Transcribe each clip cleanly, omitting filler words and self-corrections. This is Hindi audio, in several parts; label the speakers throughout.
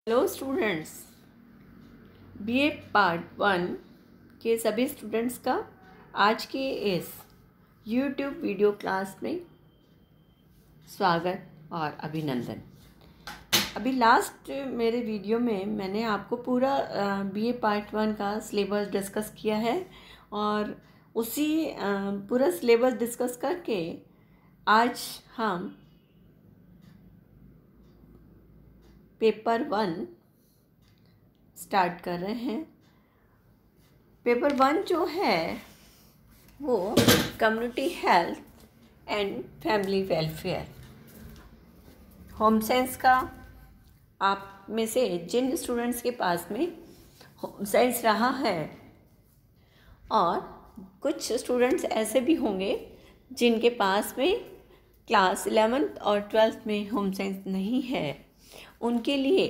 Speaker 1: हेलो स्टूडेंट्स, बीए पार्ट 1 के सभी स्टूडेंट्स का आज के इस यूट्यूब वीडियो क्लास में स्वागत और अभिनंदन। अभी लास्ट मेरे वीडियो में मैंने आपको पूरा बीए पार्ट 1 का सिलेबस डिस्कस किया है और उसी पूरा सिलेबस डिस्कस करके आज हम पेपर 1 स्टार्ट कर रहे हैं। पेपर 1 जो है वो community health and family welfare home science का। आप में से जिन स्टूडेंट्स के पास में होम साइंस रहा है और कुछ स्टूडेंट्स ऐसे भी होंगे जिनके पास में क्लास 11th और 12th में होम साइंस नहीं है, उनके लिए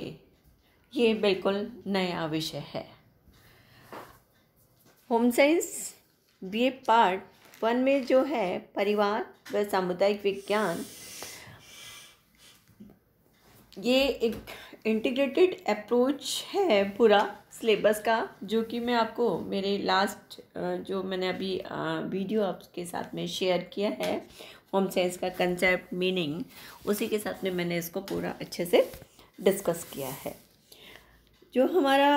Speaker 1: ये बिल्कुल नया विषय है। होम साइंस बीए पार्ट 1 में जो है परिवार व सामुदायिक विज्ञान, ये एक इंटीग्रेटेड अप्रोच है पूरा सिलेबस का, जो कि मैं आपको मेरे लास्ट जो मैंने अभी वीडियो आपके साथ में शेयर किया है होम साइंस का कंसेप्ट मीनिंग, उसी के साथ में मैंने इसको पूरा अच्छे से डिस्कस किया है। जो हमारा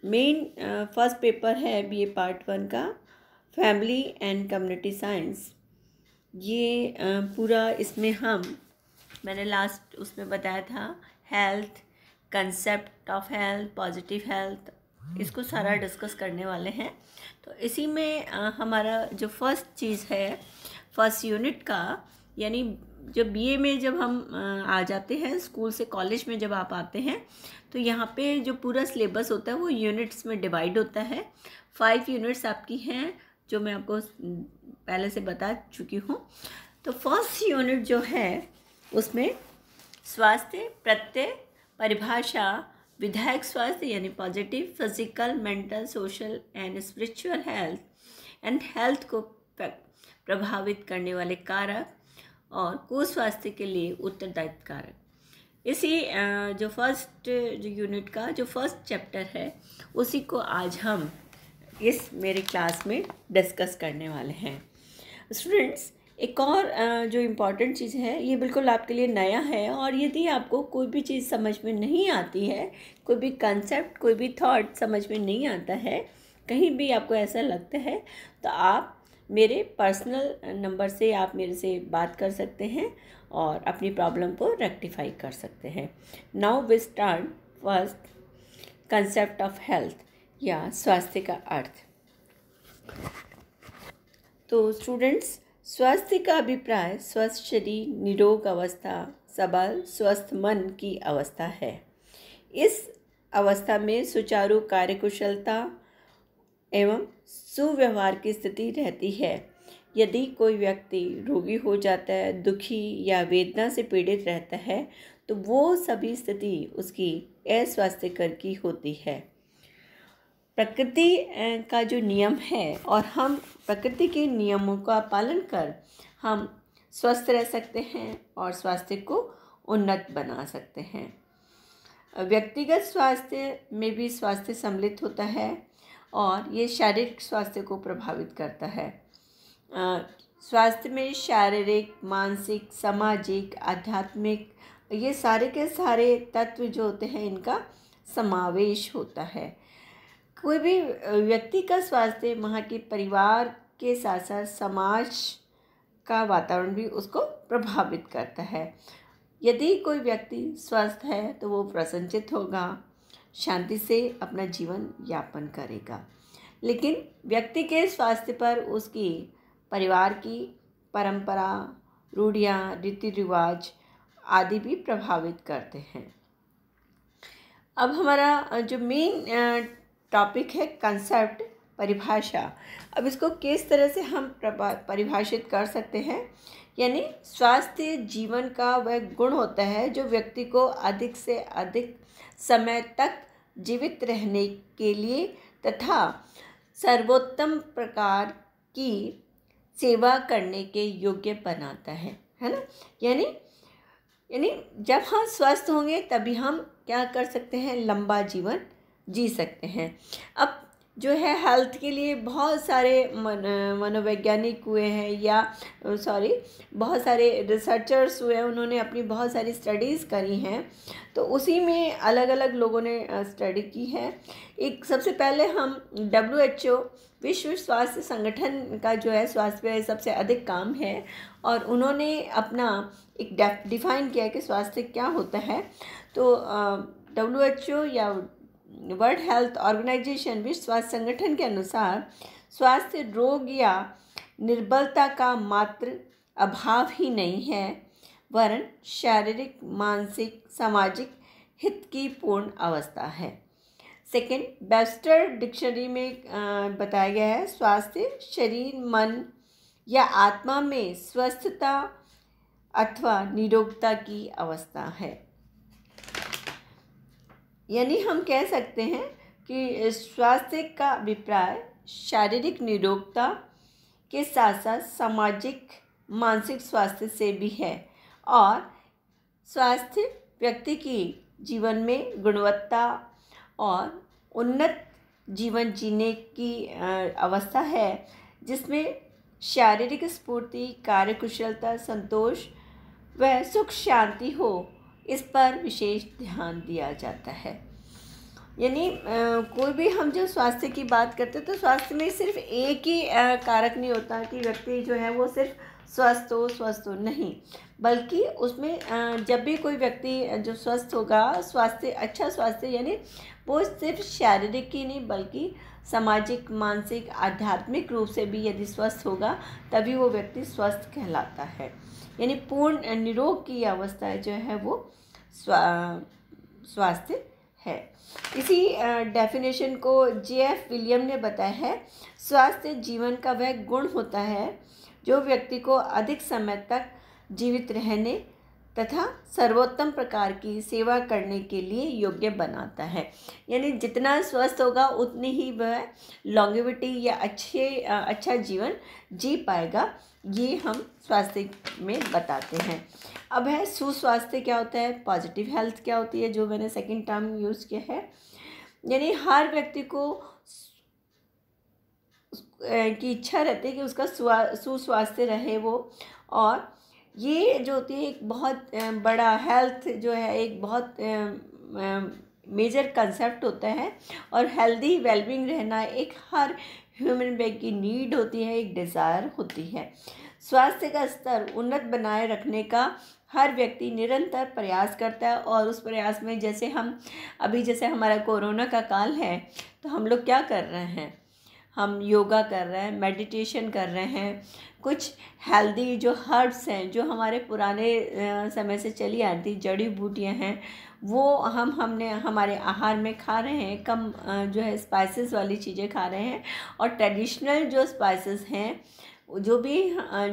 Speaker 1: मेन फर्स्ट पेपर है बीए पार्ट 1 का फैमिली एंड कम्युनिटी साइंस, ये पूरा इसमें मैंने लास्ट उसमें बताया था health, concept of health, positive health, इसको सारा डिस्कस करने वाले हैं। तो इसी में हमारा जो फर्स्ट चीज़ है फर्स्ट यूनिट का, यानी जब बीए में जब हम आ जाते हैं, स्कूल से कॉलेज में जब आप आते हैं, तो यहाँ पे जो पूरा सिलेबस होता है वो यूनिट्स में डिवाइड होता है। 5 यूनिट्स आपकी हैं जो मैं आपको पहले से बता चुकी हूँ। तो फर्स्ट यूनिट जो है उसमें स्वास्थ्य, प्रत्यय, परिभाषा, विधायक स्वास्थ्य यानी positive, physical, mental, social and spiritual health and health को प्रभावित करने वाले कारक और कुस्वास्थ्य के लिए उत्तरदायित्व कारक। इसी जो फर्स्ट जो यूनिट का जो फर्स्ट चैप्टर है उसी को आज हम इस मेरी क्लास में डिस्कस करने वाले हैं। स्टूडेंट्स, एक और जो इम्पॉर्टेंट चीज़ है, ये बिल्कुल आपके लिए नया है, और यदि आपको कोई भी चीज़ समझ में नहीं आती है, कोई भी कंसेप्ट, कोई भी थॉट समझ में नहीं आता है, कहीं भी आपको ऐसा लगता है, तो आप मेरे पर्सनल नंबर से आप मेरे से बात कर सकते हैं और अपनी प्रॉब्लम को रेक्टिफाई कर सकते हैं। Now we start first concept of health या स्वास्थ्य का अर्थ। तो स्टूडेंट्स, स्वास्थ्य का अभिप्राय स्वस्थ शरीर, निरोग अवस्था, सबल स्वस्थ मन की अवस्था है। इस अवस्था में सुचारू कार्यकुशलता एवं सुव्यवहार की स्थिति रहती है। यदि कोई व्यक्ति रोगी हो जाता है, दुखी या वेदना से पीड़ित रहता है, तो वो सभी स्थिति उसकी अस्वास्थ्यकर की होती है। प्रकृति का जो नियम है और हम प्रकृति के नियमों का पालन कर हम स्वस्थ रह सकते हैं और स्वास्थ्य को उन्नत बना सकते हैं। व्यक्तिगत स्वास्थ्य में भी स्वास्थ्य सम्मिलित होता है और ये शारीरिक स्वास्थ्य को प्रभावित करता है। स्वास्थ्य में शारीरिक, मानसिक, सामाजिक, आध्यात्मिक, ये सारे के सारे तत्व जो होते हैं इनका समावेश होता है। कोई भी व्यक्ति का स्वास्थ्य वहाँ के परिवार के साथ साथ समाज का वातावरण भी उसको प्रभावित करता है। यदि कोई व्यक्ति स्वस्थ है तो वो प्रसन्नचित्त होगा, शांति से अपना जीवन यापन करेगा। लेकिन व्यक्ति के स्वास्थ्य पर उसकी परिवार की परंपरा, रूढ़ियाँ, रीति रिवाज आदि भी प्रभावित करते हैं। अब हमारा जो मेन टॉपिक है कंसेप्ट, परिभाषा। अब इसको किस तरह से हम परिभाषित कर सकते हैं, यानी स्वास्थ्य जीवन का वह गुण होता है जो व्यक्ति को अधिक से अधिक समय तक जीवित रहने के लिए तथा सर्वोत्तम प्रकार की सेवा करने के योग्य बनाता है ना। यानी जब हम स्वस्थ होंगे तभी हम क्या कर सकते हैं, लंबा जीवन जी सकते हैं। अब जो है हेल्थ के लिए बहुत सारे मनोवैज्ञानिक हुए हैं या बहुत सारे रिसर्चर्स हुए हैं, उन्होंने अपनी बहुत सारी स्टडीज़ करी हैं। तो उसी में अलग अलग लोगों ने स्टडी की है। एक सबसे पहले हम WHO विश्व स्वास्थ्य संगठन का जो है स्वास्थ्य पे सबसे अधिक काम है, और उन्होंने अपना एक डिफाइन किया कि स्वास्थ्य क्या होता है। तो WHO या वर्ल्ड हेल्थ ऑर्गेनाइजेशन विश्व स्वास्थ्य संगठन के अनुसार स्वास्थ्य रोग या निर्बलता का मात्र अभाव ही नहीं है, वरन शारीरिक, मानसिक, सामाजिक हित की पूर्ण अवस्था है। सेकेंड, वेबस्टर डिक्शनरी में बताया गया है, स्वास्थ्य शरीर, मन या आत्मा में स्वस्थता अथवा निरोगता की अवस्था है। यानी हम कह सकते हैं कि स्वास्थ्य का अभिप्राय शारीरिक निरोगता के साथ साथ सामाजिक, मानसिक स्वास्थ्य से भी है, और स्वास्थ्य व्यक्ति की जीवन में गुणवत्ता और उन्नत जीवन जीने की अवस्था है, जिसमें शारीरिक स्फूर्ति, कार्यकुशलता, संतोष व सुख शांति हो, इस पर विशेष ध्यान दिया जाता है। यानी कोई भी हम जो स्वास्थ्य की बात करते हैं तो स्वास्थ्य में सिर्फ एक ही कारक नहीं होता कि व्यक्ति जो है वो सिर्फ स्वस्थ हो नहीं, बल्कि उसमें जब भी कोई व्यक्ति जो स्वस्थ होगा, अच्छा स्वास्थ्य यानी वो सिर्फ शारीरिक ही नहीं बल्कि सामाजिक, मानसिक, आध्यात्मिक रूप से भी यदि स्वस्थ होगा तभी वो व्यक्ति स्वस्थ कहलाता है। यानी पूर्ण निरोग की अवस्था जो है वो स्वास्थ्य है। इसी डेफिनेशन को JF विलियम ने बताया है, स्वास्थ्य जीवन का वह गुण होता है जो व्यक्ति को अधिक समय तक जीवित रहने तथा सर्वोत्तम प्रकार की सेवा करने के लिए योग्य बनाता है। यानी जितना स्वस्थ होगा उतनी ही वह लॉन्गेविटी या अच्छा जीवन जी पाएगा, ये हम स्वास्थ्य में बताते हैं। अब है सुस्वास्थ्य क्या होता है, पॉजिटिव हेल्थ क्या होती है, जो मैंने सेकंड टर्म यूज़ किया है। यानी हर व्यक्ति को की इच्छा रहती है कि उसका सुस्वास्थ्य रहे वो, और ये जो होती है एक बहुत बड़ा हेल्थ जो है एक बहुत मेजर कंसेप्ट होता है, और हेल्दी वेलबींग रहना एक हर ह्यूमन बीइंग की नीड होती है, एक डिज़ायर होती है। स्वास्थ्य का स्तर उन्नत बनाए रखने का हर व्यक्ति निरंतर प्रयास करता है, और उस प्रयास में जैसे हमारा कोरोना का काल है तो हम लोग क्या कर रहे हैं, हम योगा कर रहे हैं, मेडिटेशन कर रहे हैं, कुछ हेल्दी जो हर्ब्स हैं जो हमारे पुराने समय से चली आती जड़ी बूटियां हैं वो हमने हमारे आहार में खा रहे हैं, कम जो है स्पाइसेस वाली चीज़ें खा रहे हैं, और ट्रेडिशनल जो स्पाइसेस हैं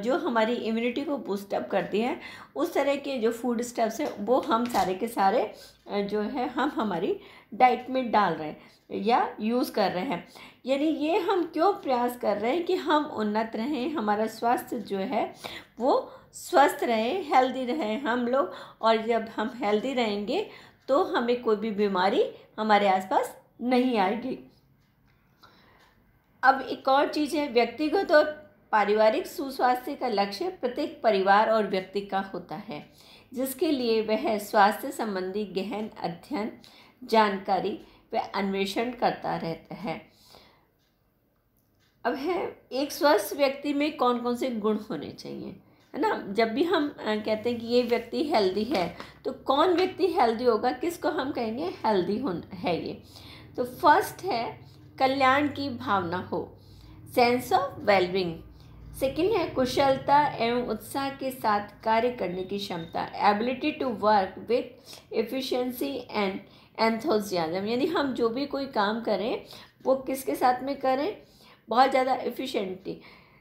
Speaker 1: जो हमारी इम्यूनिटी को बूस्ट अप करती है, उस तरह के जो फूड स्टफ्स हैं वो हम सारे के सारे जो है हम हमारी डाइट में डाल रहे हैं या यूज़ कर रहे हैं। यानी ये हम क्यों प्रयास कर रहे हैं कि हम उन्नत रहें, हमारा स्वास्थ्य जो है वो स्वस्थ रहे, हेल्दी रहे हम लोग, और जब हम हेल्दी रहेंगे तो हमें कोई भी बीमारी हमारे आसपास नहीं आएगी। अब एक और चीज़ है, व्यक्तिगत और पारिवारिक सुस्वास्थ्य का लक्ष्य प्रत्येक परिवार और व्यक्ति का होता है, जिसके लिए वह स्वास्थ्य संबंधी गहन अध्ययन, जानकारी व अन्वेषण करता रहता है। अब है एक स्वस्थ व्यक्ति में कौन कौन से गुण होने चाहिए, है ना। जब भी हम कहते हैं कि ये व्यक्ति हेल्दी है तो कौन व्यक्ति हेल्दी होगा, किसको हम कहेंगे हेल्दी है ये। तो फर्स्ट है कल्याण की भावना हो, सेंस ऑफ वेलबींग। सेकेंड है कुशलता एवं उत्साह के साथ कार्य करने की क्षमता, ability to work with efficiency and enthusiasm. यानी हम जो भी कोई काम करें वो किसके साथ में करें, बहुत ज़्यादा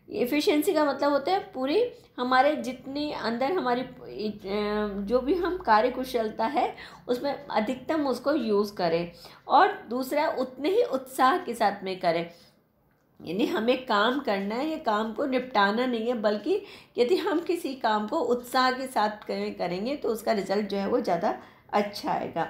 Speaker 1: एफिशिएंसी का मतलब होता है पूरी हमारे जितनी अंदर हमारी जो भी हम कार्य कुशलता है उसमें अधिकतम उसको यूज़ करें, और दूसरा उतने ही उत्साह के साथ में करें। यानी हमें काम करना है, ये काम को निपटाना नहीं है, बल्कि यदि हम किसी काम को उत्साह के साथ करेंगे तो उसका रिजल्ट जो है वो ज़्यादा अच्छा आएगा।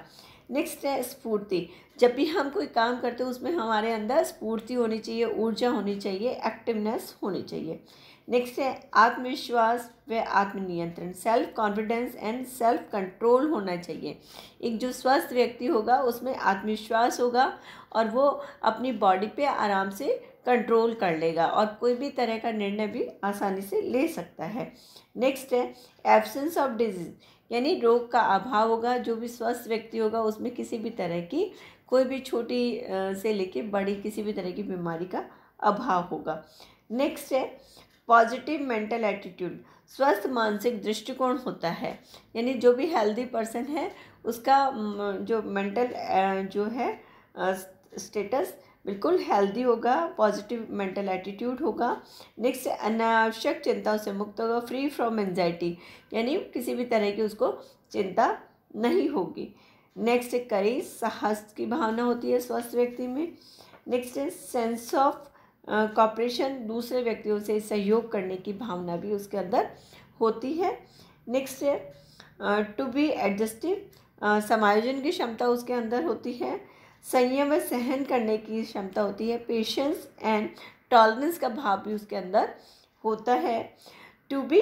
Speaker 1: नेक्स्ट है स्फूर्ति। जब भी हम कोई काम करते हैं उसमें हमारे अंदर स्फूर्ति होनी चाहिए, ऊर्जा होनी चाहिए, एक्टिवनेस होनी चाहिए। नेक्स्ट है आत्मविश्वास व आत्मनियंत्रण, self confidence and self control होना चाहिए। एक जो स्वस्थ व्यक्ति होगा उसमें आत्मविश्वास होगा और वो अपनी बॉडी पे आराम से कंट्रोल कर लेगा और कोई भी तरह का निर्णय भी आसानी से ले सकता है। नेक्स्ट है एब्सेंस ऑफ डिजीज, यानी रोग का अभाव होगा। जो भी स्वस्थ व्यक्ति होगा उसमें किसी भी तरह की, कोई भी छोटी से लेके बड़ी किसी भी तरह की बीमारी का अभाव होगा। नेक्स्ट है पॉजिटिव मेंटल एटीट्यूड, स्वस्थ मानसिक दृष्टिकोण होता है। यानी जो भी हेल्दी पर्सन है उसका जो मेंटल जो है स्टेटस बिल्कुल हेल्दी होगा, पॉजिटिव मेंटल एटीट्यूड होगा। नेक्स्ट अनावश्यक चिंताओं से मुक्त होगा, फ्री फ्रॉम एंजाइटी, यानी किसी भी तरह की उसको चिंता नहीं होगी। नेक्स्ट है करेज, साहस की भावना होती है स्वस्थ व्यक्ति में। नेक्स्ट है सेंस ऑफ कॉपरेशन, दूसरे व्यक्तियों से सहयोग करने की भावना भी उसके अंदर होती है। नेक्स्ट है टू बी एडजस्टिव, समायोजन की क्षमता उसके अंदर होती है। संयम व सहन करने की क्षमता होती है। पेशेंस एंड टॉलरेंस का भाव भी उसके अंदर होता है। टू बी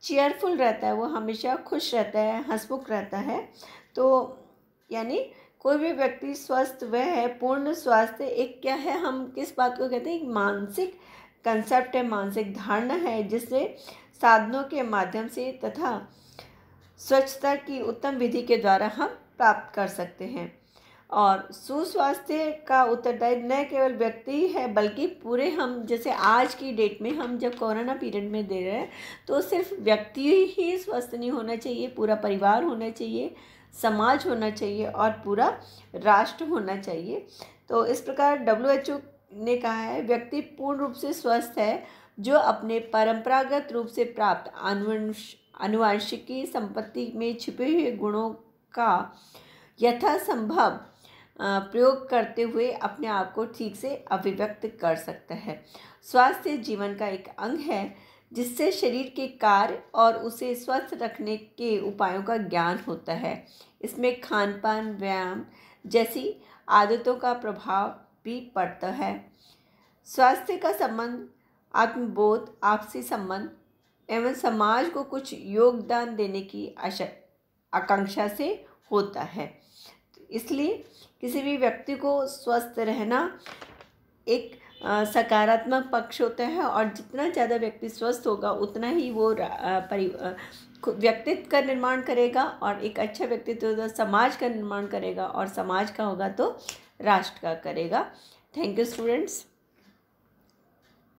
Speaker 1: चेयरफुल रहता है, वो हमेशा खुश रहता है, हंसमुख रहता है। तो यानी कोई भी व्यक्ति स्वस्थ वह है, पूर्ण स्वास्थ्य एक क्या है, हम किस बात को कहते हैं, एक मानसिक कंसेप्ट है, मानसिक धारणा है जिससे साधनों के माध्यम से तथा स्वच्छता की उत्तम विधि के द्वारा हम प्राप्त कर सकते हैं। और सुस्वास्थ्य का उत्तरदायी न केवल व्यक्ति है बल्कि पूरे हम, जैसे आज की डेट में हम जब कोरोना पीरियड में दे रहे हैं तो सिर्फ व्यक्ति ही स्वस्थ नहीं होना चाहिए, पूरा परिवार होना चाहिए, समाज होना चाहिए और पूरा राष्ट्र होना चाहिए। तो इस प्रकार WHO ने कहा है व्यक्ति पूर्ण रूप से स्वस्थ है जो अपने परंपरागत रूप से प्राप्त आनुवंशिकी संपत्ति में छिपे हुए गुणों का यथासंभव प्रयोग करते हुए अपने आप को ठीक से अभिव्यक्त कर सकता है। स्वास्थ्य जीवन का एक अंग है जिससे शरीर के कार्य और उसे स्वस्थ रखने के उपायों का ज्ञान होता है। इसमें खान पान, व्यायाम जैसी आदतों का प्रभाव भी पड़ता है। स्वास्थ्य का संबंध आत्मबोध, आपसी संबंध एवं समाज को कुछ योगदान देने की आकांक्षा से होता है। इसलिए किसी भी व्यक्ति को स्वस्थ रहना एक सकारात्मक पक्ष होता है और जितना ज़्यादा व्यक्ति स्वस्थ होगा उतना ही वो व्यक्तित्व का निर्माण करेगा और एक अच्छा व्यक्तित्व समाज का निर्माण करेगा और समाज का होगा तो राष्ट्र का करेगा। Thank you students.